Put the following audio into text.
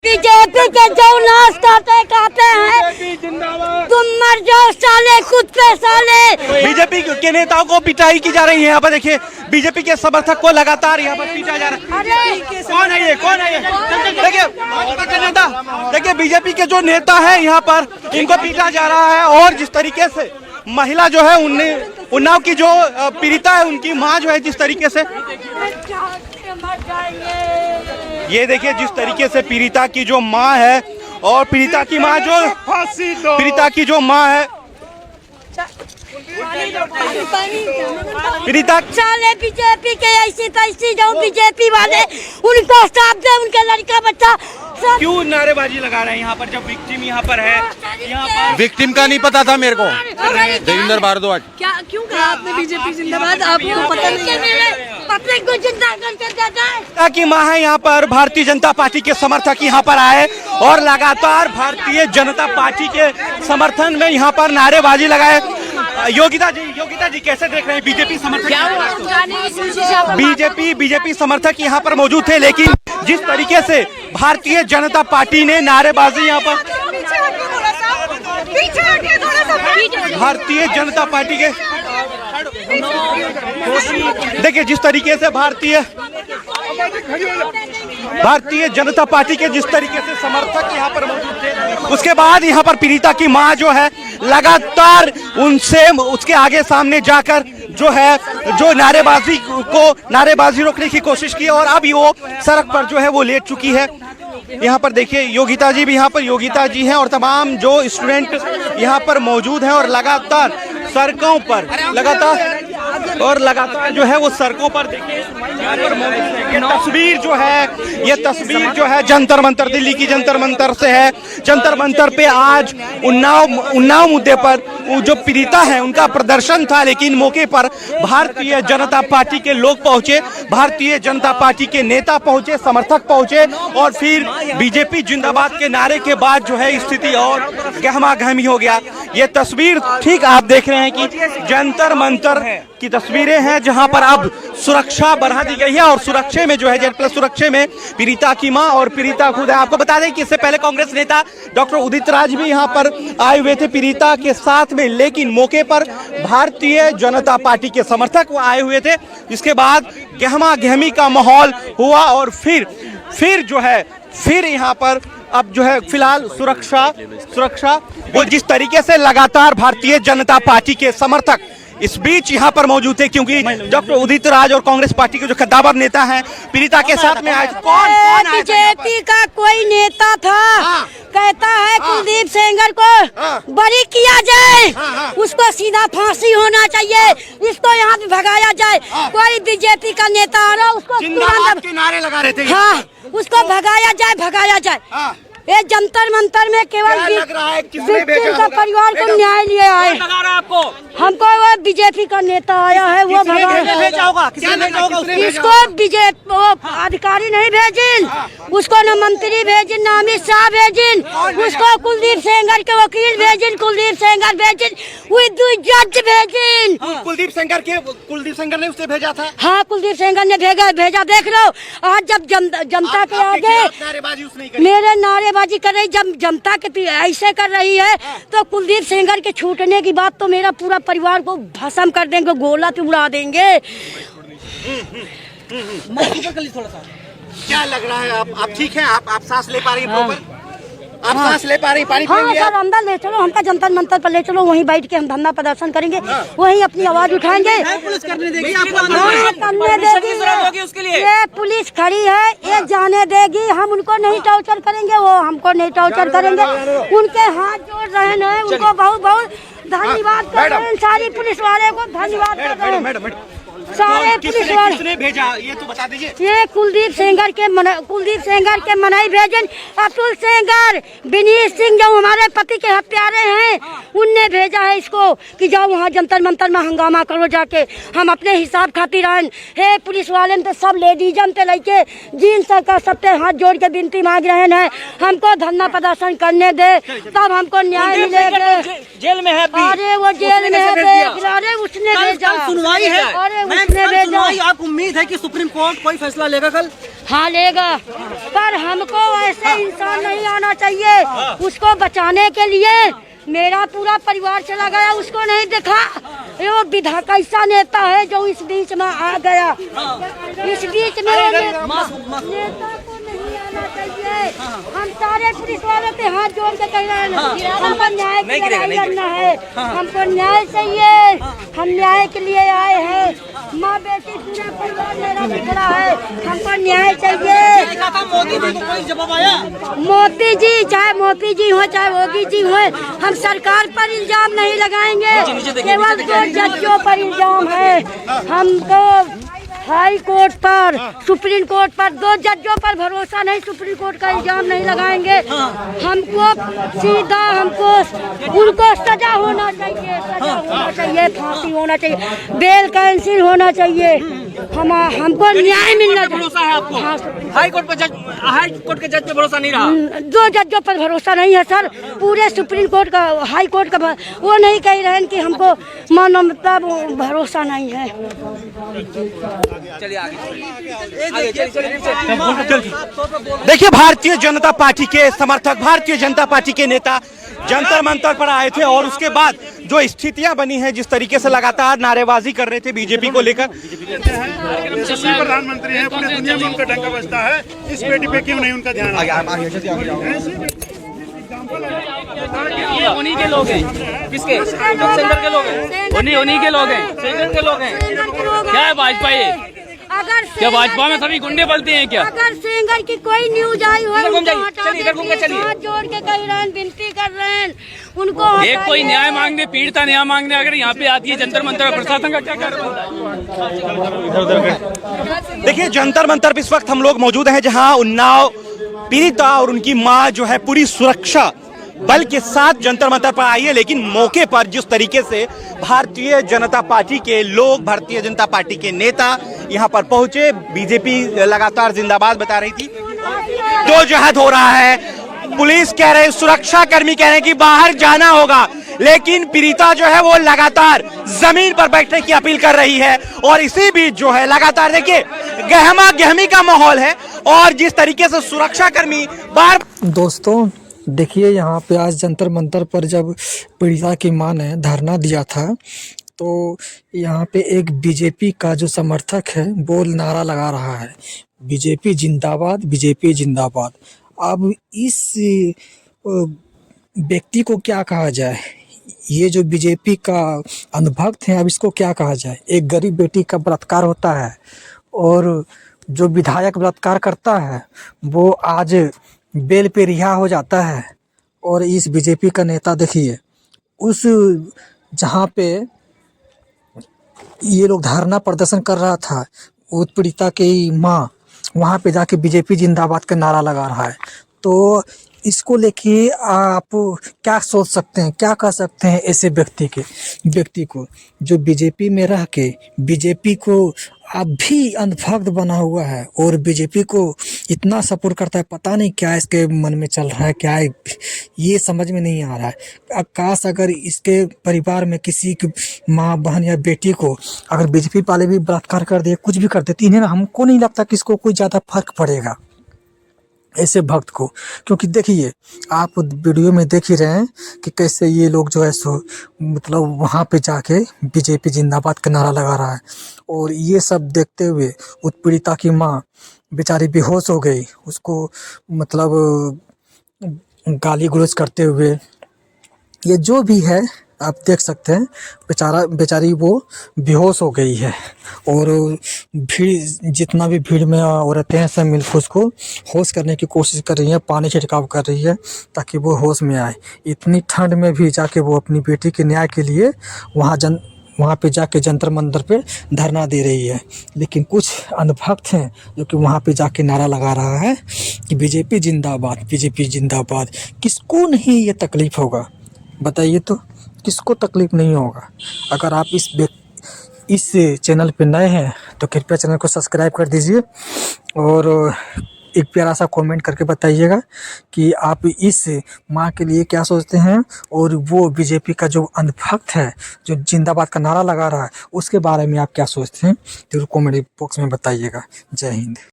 BJP के जो नाश कहते हैं तुम मर जाओ साले, खुद पे साले। बीजेपी के नेताओं को पिटाई की जा रही है। यहाँ पर देखिए बीजेपी के समर्थक को लगातार यहाँ पर पीटा जा रहा है। कौन है ये, कौन है ये? देखिए नेता, देखिए बीजेपी के जो नेता है यहाँ पर इनको पीटा जा रहा है। और जिस तरीके से महिला जो है उन्नाव की जो पीड़िता है उनकी माँ जो है जिस तरीके से, ये देखिए जिस तरीके से पीड़िता की जो माँ है और पीड़िता की माँ जो पीड़िता की जो माँ है पीड़िता साले बीजेपी के ऐसी तैसी जो बीजेपी वाले उनको साफ दे, उनका लड़का बच्चा क्यों नारेबाजी लगा रहे हैं यहाँ पर जब विक्टिम यहाँ पर है? यहाँ पर विक्टिम का नहीं पता था मेरे को। देवेंद्र भारद्वाज क्या क्यों कहा आपने बीजेपी जिंदाबाद? आपको पता नहीं है? पब्लिक को जिंदा करके देता है। की माँ है यहाँ पर भारतीय जनता पार्टी के समर्थक यहाँ पर आए और लगातार भारतीय जनता पार्टी के समर्थन में यहाँ पर नारेबाजी लगाए। योगिता जी कैसे देख रहे हैं बीजेपी समर्थक? बीजेपी समर्थक यहाँ पर मौजूद थे, लेकिन जिस तरीके से भारतीय जनता पार्टी ने नारेबाजी यहाँ पर भारतीय जनता पार्टी के देखिए जिस तरीके से भारतीय जनता पार्टी के जिस तरीके से समर्थक यहाँ पर मौजूद थे, उसके बाद यहाँ पर पीड़िता की मां जो है लगातार उनसे उसके आगे सामने जाकर जो है जो नारेबाजी रोकने की कोशिश की और अब वो सड़क पर जो है वो लेट चुकी है। यहाँ पर देखिए योगिता जी भी यहाँ पर योगिता जी हैं और तमाम जो स्टूडेंट यहाँ पर मौजूद हैं और लगातार सड़कों पर लगातार जो है वो सड़कों पर देखिए यहाँ पर मौजूद है। ये तस्वीर जो है जंतर मंतर, दिल्ली की जंतर मंतर से है। जंतर मंतर पे आज उन्नाव मुद्दे पर जो पीड़िता है उनका प्रदर्शन था, लेकिन मौके पर भारतीय जनता पार्टी के लोग पहुंचे, भारतीय जनता पार्टी के नेता पहुंचे, समर्थक पहुंचे और फिर बीजेपी जिंदाबाद के नारे के बाद जो है स्थिति और गहमा गहमी हो गया। ये तस्वीर ठीक आप देख रहे हैं कि जंतर मंतर की तस्वीरें हैं जहां पर अब सुरक्षा बढ़ा दी गई है और सुरक्षा में जो है जेड प्लस सुरक्षा में पीड़िता की मां और पीड़िता खुद है। आपको बता दें कि इससे पहले कांग्रेस नेता डॉक्टर उदित राज भी यहां पर आए हुए थे पीड़िता के साथ में, लेकिन मौके पर भारतीय जनता पार्टी के समर्थक आए हुए थे। इसके बाद गहमा गहमी का माहौल हुआ और फिर जो है फिर यहाँ पर अब जो है फिलहाल सुरक्षा वो जिस तरीके से लगातार भारतीय जनता पार्टी के समर्थक इस बीच यहाँ पर मौजूद थे, क्योंकि डॉक्टर उदित राज और कांग्रेस पार्टी के जो कद्दावर नेता हैं पीड़िता के साथ में आए। कौन बीजेपी का कोई नेता था, कहता है कुलदीप सेंगर को बरी किया जाए, उसको सीधा फांसी होना चाहिए, इसको यहाँ पे भगाया जाए। कोई बीजेपी का नेता आ रहा उसको नारे लगा रहे थे। हाँ, उसको भगाया जाए। ये जंतर मंतर में केवल का परिवार को न्याय लिए आए। हमको वो बीजेपी का नेता आया है, वो इसको बीजेपी अधिकारी नहीं भेजिन, उसको न मंत्री भेजिन, न अमित शाह भेजिन, उसको कुलदीप सेंगर के वकील भेजिन, कुलदीप सेंगर भेजिन, जज भेजिन। कुलदीप सेंगर ने उसे भेजा था। हाँ, कुलदीप सेंगर ने भेजा। देख लो आज जब जनता के आगे मेरे नारेबाजी कर रही, जब जनता के ऐसे कर रही है तो कुलदीप सेंगर के छूटने की बात तो मेरा पूरा परिवार को भस्म कर देंगे, गोला पे उड़ा देंगे। क्या लग रहा है? आप ठीक हैं? आप सांस ले पा रही हैं? आप सांस ले पा रही? पानी हाँ सर, अंदर ले चलो, हमका जंतर मंतर पर ले चलो, वहीं बैठ के हम धरना प्रदर्शन करेंगे, वहीं अपनी आवाज उठाएंगे। पुलिस करने देगी आपको? करने देगी, उसके लिए ये पुलिस खड़ी है, ये जाने देगी। हम उनको नहीं टॉर्चर करेंगे, वो हमको नहीं टॉर्चर करेंगे। उनके हाथ जोड़ रहे हैं, उनको बहुत धन्यवाद कर रहे हैं, सारी पुलिस वाले को धन्यवाद कर रहे हैं। सारे पुलिस वाले किसने भेजा ये तो बता दीजिए। ये कुलदीप सेंगर के मनाई भेजन, अतुल सेंगर, विनीत सिंह जो हमारे पति के हत्यारे हैं, उनने भेजा है इसको कि जाओ वहाँ जंतर मंतर में हंगामा करो जाके, हम अपने हिसाब खातिर आए। हे पुलिस वाले तो सब लेडीजन ते लेके जींस का सबसे हाथ जोड़ के विनती मांग रहे हैं, हमको धरना प्रदर्शन करने दे, तब हमको न्याय मिलेगा। जेल में है। अरे वो जेल में है, अरे उसने भेजा, सुनवाई है। अरे उसने भेजा। आप उम्मीद है कि सुप्रीम कोर्ट कोई फैसला लेगा कल? हाँ लेगा, पर हमको ऐसे इंसान नहीं आना चाहिए। उसको बचाने के लिए मेरा पूरा परिवार चला गया, उसको नहीं देखा। वो विधा कैसा नेता है जो इस बीच में आ गया। इस बीच में नेता को नहीं आना चाहिए। हम सारे पुलिस वालों के हाथ जोड़ के कह रहे हैं हमको न्याय की लड़ाई लड़ना है, हमको न्याय चाहिए। हम न्याय के लिए आए हैं, माँ बेटी पूरा परिवार मेरा बिखरा है, हमको न्याय चाहिए। मोदी जी को कोई जवाब आया? मोदी जी, चाहे मोदी जी हो चाहे योगी जी हो, हम सरकार पर इल्जाम नहीं लगाएंगे, केवल दो जजों पर इल्जाम है। हमको हाई कोर्ट पर, सुप्रीम कोर्ट पर, दो जजों पर भरोसा नहीं, सुप्रीम कोर्ट का इल्जाम नहीं लगाएंगे। हमको सीधा उनको सजा होना चाहिए, सजा होना चाहिए, फांसी होना चाहिए, बेल कैंसिल होना चाहिए। हमको न्याय मिलना चाहिए। भरोसा है आपको? हाँ, हाई कोर्ट के जज पे भरोसा नहीं रहा? दो जजों पर भरोसा नहीं है सर, पूरे सुप्रीम कोर्ट का, हाई कोर्ट का वो नहीं कह रहे हैं कि हमको मानवता भरोसा नहीं है। चलिए आगे। देखिए, भारतीय जनता पार्टी के समर्थक, भारतीय जनता पार्टी के नेता जंतर मंतर पर आए थे और उसके बाद जो स्थितियां बनी हैं, जिस तरीके से लगातार नारेबाजी कर रहे थे बीजेपी को लेकर। यशस्वी प्रधानमंत्री हैं, पूरी दुनिया में उनका डंका बजता है, इस बेटी पे क्यों नहीं उनका ध्यान? ये उन्हीं के लोग हैं। किसके? सेंटर के लोग हैं, उन्हीं के लोग हैं, सेंटर के लोग हैं। क्या है भाजपा? ये अगर क्या भाजपा में सभी गुंडे पलते हैं क्या? अगर सेंगर की कोई न्यूज आई हो, इधर घूम जाइए, उनको हटा चलिए, इधर घूम के दीजिए, चलिए। हाथ जोड़ के कह रहे हैं, विनती कर रहे हैं उनको एक कोई हटाइए। न्याय मांगने, पीड़िता न्याय मांगने अगर यहाँ पे आती है जंतर मंतर, प्रशासन का क्या कार्य बनता है? देखिए, जंतर मंतर पे इस वक्त हम लोग मौजूद हैं, जहां उन्नाव पीड़िता और उनकी मां जो है पूरी सुरक्षा बल के साथ जंतर मंतर पर आई है। लेकिन मौके पर जिस तरीके से भारतीय जनता पार्टी के लोग, भारतीय जनता पार्टी के नेता यहां पर पहुंचे, बीजेपी लगातार जिंदाबाद बता रही थी, तो जहद हो रहा है। पुलिस कह रहे, सुरक्षा कर्मी कह रहे हैं कि बाहर जाना होगा, लेकिन पीड़िता जो है वो लगातार जमीन पर बैठने की अपील कर रही है। और इसी बीच जो है लगातार देखिए गहमा गहमी का माहौल है, और जिस तरीके से सुरक्षा कर्मी बार। दोस्तों देखिए, यहाँ पे आज जंतर मंतर पर जब पीड़िता की मां ने धरना दिया था, तो यहाँ पे एक बीजेपी का जो समर्थक है वो नारा लगा रहा है, बीजेपी जिंदाबाद, बीजेपी जिंदाबाद। अब इस व्यक्ति को क्या कहा जाए? ये जो बीजेपी का अंधभक्त है, अब इसको क्या कहा जाए? एक गरीब बेटी का बलात्कार होता है और जो विधायक बलात्कार करता है वो आज बेल पे रिहा हो जाता है। और इस बीजेपी का नेता देखिए, उस जहाँ पे ये लोग धरना प्रदर्शन कर रहा था, वो पीड़िता की माँ वहाँ पे जाके बीजेपी जिंदाबाद का नारा लगा रहा है। तो इसको लेके आप क्या सोच सकते हैं, क्या कह सकते हैं ऐसे व्यक्ति को जो बीजेपी में रह के बीजेपी को अब भी अंधभक्त बना हुआ है और बीजेपी को इतना सपोर्ट करता है? पता नहीं क्या इसके मन में चल रहा है, क्या है ये समझ में नहीं आ रहा है। काश अगर इसके परिवार में किसी की माँ, बहन या बेटी को अगर बीजेपी वाले भी बलात्कार कर दे, कुछ भी कर देते, इन्हें हमको नहीं लगता कि इसको कोई ज़्यादा फर्क पड़ेगा ऐसे भक्त को। क्योंकि देखिए, आप वीडियो में देख ही रहे हैं कि कैसे ये लोग जो है सो मतलब वहाँ पे जाके बीजेपी जिंदाबाद का नारा लगा रहा है। और ये सब देखते हुए उत्पीड़िता की माँ बेचारी बेहोश हो गई, उसको मतलब गाली गलौज करते हुए, ये जो भी है आप देख सकते हैं, बेचारी वो बेहोश हो गई है। और भीड़, जितना भी भीड़ में औरतें हैं, सब मिलकर उसको होश करने की कोशिश कर रही हैं, पानी छिड़काव कर रही है ताकि वो होश में आए। इतनी ठंड में भी जाके वो अपनी बेटी के न्याय के लिए वहाँ पे जाके जंतर मंतर पे धरना दे रही है। लेकिन कुछ अंधभक्त हैं जो कि वहाँ पे जाके नारा लगा रहा है कि बीजेपी जिंदाबाद, बीजेपी जिंदाबाद। किसको नहीं ये तकलीफ़ होगा बताइए? तो किसको तकलीफ़ नहीं होगा? अगर आप इस चैनल पे नए हैं तो कृपया चैनल को सब्सक्राइब कर दीजिए और एक प्यारा सा कमेंट करके बताइएगा कि आप इस माँ के लिए क्या सोचते हैं, और वो बीजेपी का जो अंधभक्त है जो जिंदाबाद का नारा लगा रहा है उसके बारे में आप क्या सोचते हैं, जरूर कमेंट बॉक्स में बताइएगा। जय हिंद।